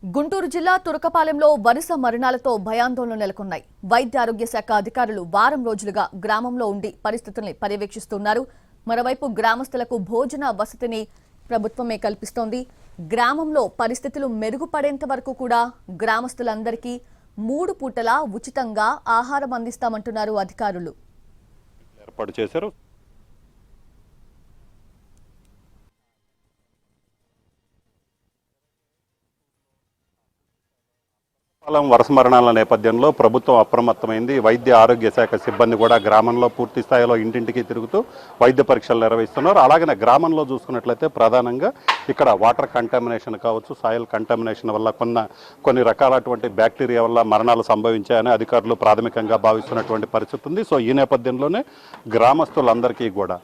గుంటూరు జిల్లా తురకపాలెంలో వరుస మరణాలతో భయాందోళన నెలకొన్నాయి. వైద్య ఆరోగ్య శాఖ అధికారులు వారం రోజులుగా గ్రామంలో ఉండి పరిస్థితుల్ని పర్యవేక్షిస్తున్నారు. మరోవైపు గ్రామస్తులకు భోజన వసతిని ప్రభుత్వమే కల్పిస్తోంది. గ్రామంలో పరిస్థితులు మెరుగుపడేంత వరకు కూడా గ్రామస్తులందరికీ 3 పూటలా ఉచితంగా ఆహారం అందిస్తామంటున్నారు అధికారులు. ఏర్పాటు చేశారు. వరుస మరణాల నేపథ్యంలో ప్రభుత్వం అప్రమత్తమైంది. వైద్య ఆరోగ్య శాఖ సిబ్బంది కూడా గ్రామంలో పూర్తి స్థాయిలో ఇంటింటికి తిరుగుతూ వైద్య పరీక్షలు నిర్వహిస్తున్నారు. అలాగనే గ్రామంలో చూసుకున్నట్లయితే ప్రధానంగా ఇక్కడ వాటర్ కంటామినేషన్ కావచ్చు, సాయిల్ కంటామినేషన్ వల్ల కొన్ని రకాలటువంటి బ్యాక్టీరియా వల్ల మరణాలు సంభవించాయని అధికారులు ప్రాథమికంగా భావిస్తున్నటువంటి పరిస్థితి ఉంది. సో ఈ నేపథ్యంలోనే గ్రామస్తులందరికీ కూడా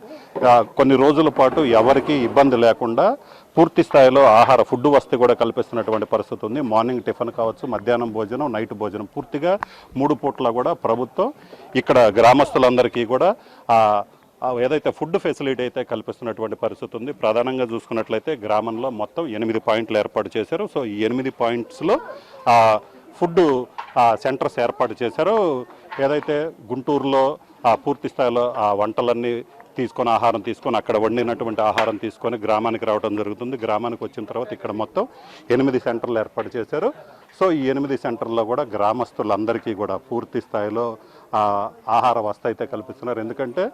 కొన్ని రోజుల పాటు ఎవరికీ ఇబ్బంది లేకుండా పూర్తి స్థాయిలో ఫుడ్ వసతి కూడా కల్పిస్తున్నటువంటి పరిస్థితి ఉంది. మార్నింగ్ టిఫిన్ కావచ్చు, మధ్యాహ్నం భోజనం, నైట్ భోజనం పూర్తిగా 3 పూట్ల కూడా ప్రభుత్వం ఇక్కడ గ్రామస్తులందరికీ కూడా ఏదైతే ఫుడ్ ఫెసిలిటీ అయితే కల్పిస్తున్నటువంటి పరిస్థితి ఉంది. ప్రధానంగా చూసుకున్నట్లయితే గ్రామంలో మొత్తం 8 పాయింట్లు ఏర్పాటు చేశారు. సో ఈ 8 పాయింట్స్లో ఫుడ్ సెంటర్స్ ఏర్పాటు చేశారు. ఏదైతే గుంటూరులో పూర్తి స్థాయిలో వంటలన్నీ ఆహారం తీసుకొని అక్కడ వండినటువంటి ఆహారం తీసుకొని గ్రామానికి రావడం జరుగుతుంది. గ్రామానికి వచ్చిన తర్వాత ఇక్కడ మొత్తం 8 సెంటర్లు ఏర్పాటు చేశారు. సో ఈ 8 సెంటర్లో కూడా గ్రామస్తులందరికీ కూడా పూర్తి స్థాయిలో ఆహార వసతి అయితే కల్పిస్తున్నారు. ఎందుకంటే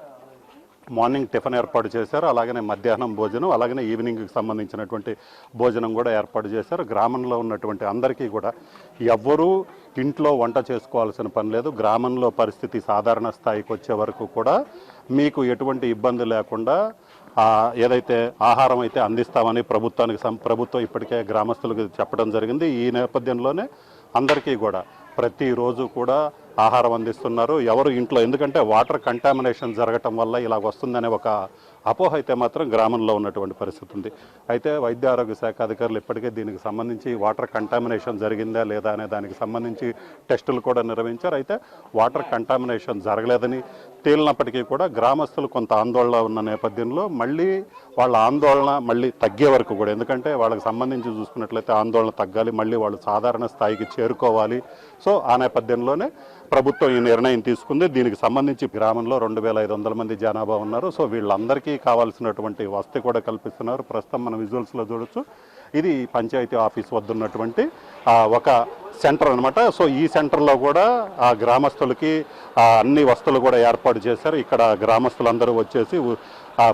మార్నింగ్ టిఫిన్ ఏర్పాటు చేశారు, అలాగనే మధ్యాహ్నం భోజనం, అలాగనే ఈవినింగ్కి సంబంధించినటువంటి భోజనం కూడా ఏర్పాటు చేశారు. గ్రామంలో ఉన్నటువంటి అందరికీ కూడా ఎవ్వరూ ఇంట్లో వంట చేసుకోవాల్సిన పని లేదు. గ్రామంలో పరిస్థితి సాధారణ స్థాయికి వచ్చే వరకు కూడా మీకు ఎటువంటి ఇబ్బంది లేకుండా ఏదైతే ఆహారం అయితే అందిస్తామని ప్రభుత్వం ఇప్పటికే గ్రామస్తులకు చెప్పడం జరిగింది. ఈ నేపథ్యంలోనే అందరికీ కూడా ప్రతిరోజు కూడా ఆహారం అందిస్తున్నారు. ఎవరు ఇంట్లో, ఎందుకంటే వాటర్ కంటామినేషన్ జరగటం వల్ల ఇలా వస్తుందనే ఒక అపోహ అయితే మాత్రం గ్రామంలో ఉన్నటువంటి పరిస్థితి ఉంది. అయితే వైద్య ఆరోగ్య శాఖ అధికారులు ఇప్పటికే దీనికి సంబంధించి వాటర్ కంటామినేషన్ జరిగిందా లేదా అనే దానికి సంబంధించి టెస్టులు కూడా నిర్వహించారు. అయితే వాటర్ కంటామినేషన్ జరగలేదని తేలినప్పటికీ కూడా గ్రామస్తులు కొంత ఆందోళన ఉన్న నేపథ్యంలో మళ్ళీ వాళ్ళ ఆందోళన మళ్ళీ తగ్గే వరకు కూడా, ఎందుకంటే వాళ్ళకి సంబంధించి చూసుకున్నట్లయితే ఆందోళన తగ్గాలి, మళ్ళీ వాళ్ళు సాధారణ స్థాయికి చేరుకోవాలి. సో ఆ నేపథ్యంలోనే ప్రభుత్వం ఈ నిర్ణయం తీసుకుంది. దీనికి సంబంధించి గ్రామంలో 2500 మంది జనాభా ఉన్నారు. సో వీళ్ళందరికీ కావాల్సినటువంటి వసతి కూడా కల్పిస్తున్నారు. ప్రస్తుతం మనం విజువల్స్లో చూడొచ్చు. ఇది పంచాయతీ ఆఫీస్ వద్ద ఉన్నటువంటి ఒక సెంటర్ అనమాట. సో ఈ సెంటర్లో కూడా గ్రామస్తులకి అన్ని వసతులు కూడా ఏర్పాటు చేశారు. ఇక్కడ గ్రామస్తులందరూ వచ్చేసి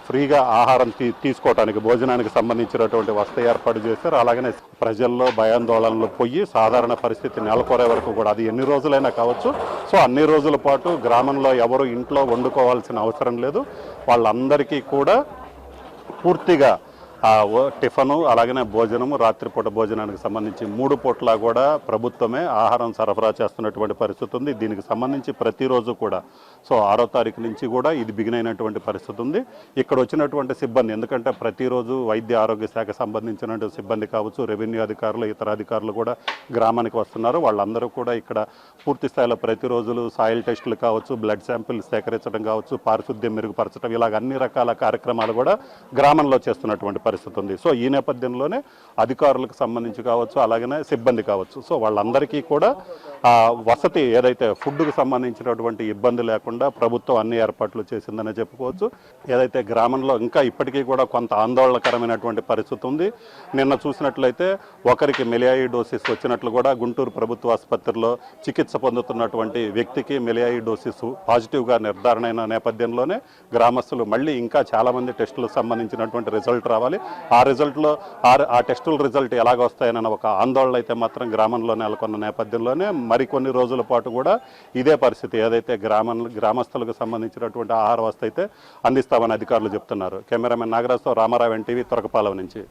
ఫ్రీగా ఆహారం తీసుకోవడానికి, భోజనానికి సంబంధించినటువంటి వసతి ఏర్పాటు చేశారు. అలాగనే ప్రజల్లో భయాందోళనలు పోయి సాధారణ పరిస్థితి నెలకొరే వరకు కూడా, అది ఎన్ని రోజులైనా కావచ్చు. సో అన్ని రోజుల పాటు గ్రామంలో ఎవరు ఇంట్లో వండుకోవాల్సిన అవసరం లేదు. వాళ్ళందరికీ కూడా పూర్తిగా టిఫను, అలాగనే భోజనము, రాత్రిపూట భోజనానికి సంబంధించి 3 పూట్ల కూడా ప్రభుత్వమే ఆహారం సరఫరా చేస్తున్నటువంటి పరిస్థితి ఉంది. దీనికి సంబంధించి ప్రతిరోజు కూడా, సో 6వ తారీఖు నుంచి కూడా ఇది బిగిన్ అయినటువంటి పరిస్థితి ఉంది. ఇక్కడ వచ్చినటువంటి సిబ్బంది, ఎందుకంటే ప్రతిరోజు వైద్య ఆరోగ్య శాఖ సంబంధించినటువంటి సిబ్బంది కావచ్చు, రెవెన్యూ అధికారులు, ఇతర అధికారులు కూడా గ్రామానికి వస్తున్నారు. వాళ్ళందరూ కూడా ఇక్కడ పూర్తి స్థాయిలో ప్రతిరోజు సాయిల్ టెస్టులు కావచ్చు, బ్లడ్ శాంపిల్ సేకరించడం కావచ్చు, పారిశుద్ధ్యం మెరుగుపరచడం, ఇలాగ అన్ని రకాల కార్యక్రమాలు కూడా గ్రామంలో చేస్తున్నటువంటి పరిస్థితి ఉంది. సో ఈ నేపథ్యంలోనే అధికారులకు సంబంధించి కావచ్చు, అలాగనే సిబ్బంది కావచ్చు, సో వాళ్ళందరికీ కూడా వసతి, ఏదైతే ఫుడ్కు సంబంధించినటువంటి ఇబ్బంది లేకుండా ప్రభుత్వం అన్ని ఏర్పాట్లు చేసిందనే చెప్పుకోవచ్చు. ఏదైతే గ్రామంలో ఇంకా ఇప్పటికీ కూడా కొంత ఆందోళనకరమైనటువంటి పరిస్థితి ఉంది. నిన్న చూసినట్లయితే ఒకరికి మెలియాయిడోసిస్ వచ్చినట్లు కూడా గుంటూరు ప్రభుత్వ ఆసుపత్రిలో చికిత్స పొందుతున్నటువంటి వ్యక్తికి మెలియాయిడోసిస్ పాజిటివ్గా నిర్ధారణ అయిన నేపథ్యంలోనే గ్రామస్తులు మళ్ళీ ఇంకా చాలామంది టెస్టులకు సంబంధించినటువంటి రిజల్ట్ రావాలి. ఆ టెస్టుల రిజల్ట్ ఎలాగ వస్తాయన్న ఒక ఆందోళన అయితే మాత్రం గ్రామంలో నెలకొన్న నేపథ్యంలోనే మరికొన్ని రోజుల పాటు కూడా ఇదే పరిస్థితి, ఏదైతే గ్రామస్తులకు సంబంధించినటువంటి ఆహార వసతి అయితే అందిస్తామని అధికారులు చెప్తున్నారు. కెమెరామెన్ నాగరాజ్తో రామారావు, ఎన్టీవీ, తురకపాలెం నుంచి.